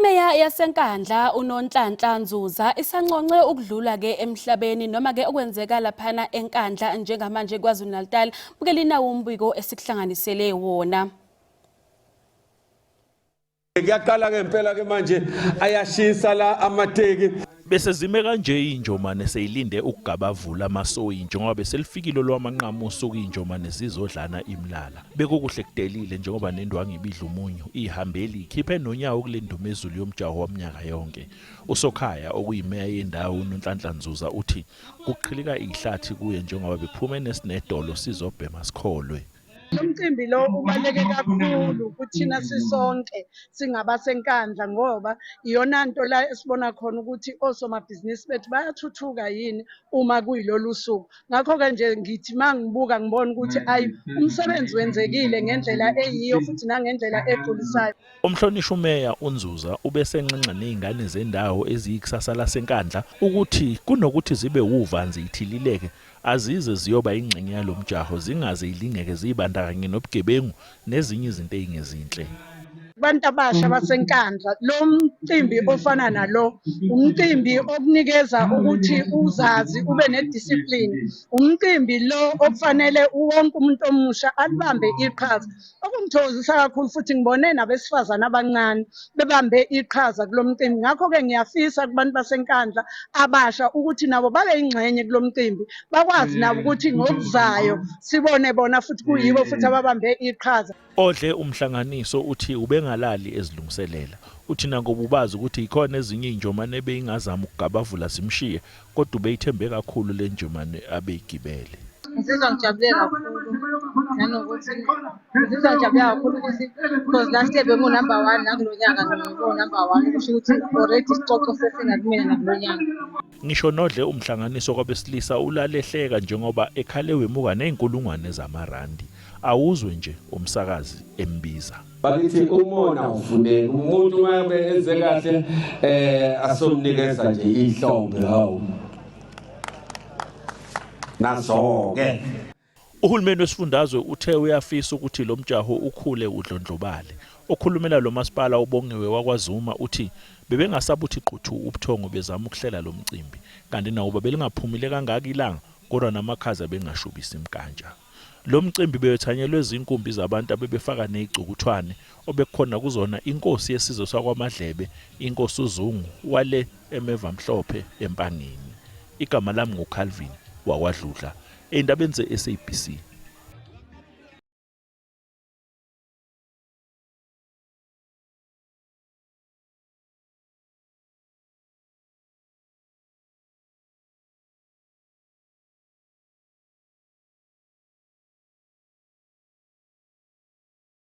Imeya yaseNkandla uNonhlanhla Nzuza isanconce ukudlula ke emhlabeni noma ke okwenzeka laphana eNkandla njengamanje KwaZulu-Natal buke linawo umbiko esikuhlanganisele wona. Kuyaqala ke impela ke manje ayashisa la amateki bese zime kanje injomane seyilinde ukugabavula amasoyi njengoba beselifikile lwamanqamu usuku injomane sizodlana imlala bekukuhle kudelile njengoba nendwangu ibidla umunyu ihambeli ikhiphe nonyawo kulendumezulu yomjaho waminyaka yonke usokhaya okuyimeya yendawo uNonhlanhla Nzuza uthi kuqhilika ihlathi kuye njengoba bephuma nesinedolo sizobhema sikholwe. Umcimbi lo ubaleke kakhulu kuthina sisonke singabaseNkandla ngoba iyona nto la esibona khona ukuthi osomabhizinisi bethu bayathuthuka yini uma kuyilolu suku. Ngakho ke nje ngithi mangibuka ngibona ukuthi ayi umsebenzi wenzekile ngendlela eyiyo futhi nangendlela egculisayo. Umhlonishwa umeya uNzuza ubesenqenqa nezingane zendawo eziyikusasa laseNkandla ukuthi kunokuthi zibe uvanzi ithilileke azize ziyoba ingxenye yalomjaho zingaze ilingeke zibandakanye nobugebengu nezinye izinto ezingezinhle. Abantu abasha baseNkandla lo mcimbi ofana nalo umcimbi okunikeza ukuthi uzazi ube nediscipline umcimbi lo okufanele wonke umuntu omusha alibambe iqhaza okungithokozisa kakhulu futhi ngibone nabesifazana abancane bebambe iqhaza kulo mcimbi ngakho ke ngiyafisa kubantu baseNkandla abasha ukuthi nabo babe ingxenye kulo mcimbi bakwazi nabo ukuthi ngokuzayo sibone bona futhi kuyibo futhi ababambe iqhaza. Odle umhlanganiso uthi ubengalali ezilungiselela uthi nangoba ubazi ukuthi ikhona ezinye injomane beyingazama ukugabavula simshiye kodwa ubeyithembe kakhulu le njomane abeyigibele. Ngizizwa ngijabule kakhulu nanokuthi ngizizwa ngijabule kakhulu ukuthi because last year bengu number 1 nakulo nyaka ngingu number 1 kusho ukuthi already isicoco sesingakumina nakulo nyaka. Ngisho nodle umhlanganiso kwabesilisa ulalehleka njengoba ekhale wemuka nezinkulungwane zamarandi awuzwe nje umsakazi embiza. bakithi umona ufune umuntu mabe enze kahle asomnikeza nje ihlombe hawo nazo-ke. Uhulumeni wesifundazwe uthe uyafisa ukuthi lo mjaho ukhule udlondlobale. Okhulumela lo masipala ubongiwe wakwaZuma uthi bebengasabuthi quthu ubuthongo bezama ukuhlela lo mcimbi kanti nawo belingaphumile kangaka ilanga kodwa namakhaza bengashubisa imkanja. Lo mcimbi bewethanyelwe izinkumbi zabantu abebefaka nezicukuthwane obekukhona kuzona inkosi yesizwe sakwaMadlebe inkosi uZungu wale emeva mhlophe empangeni. Igama lami nguCalvin wakwaDludla endabeni zeSABC.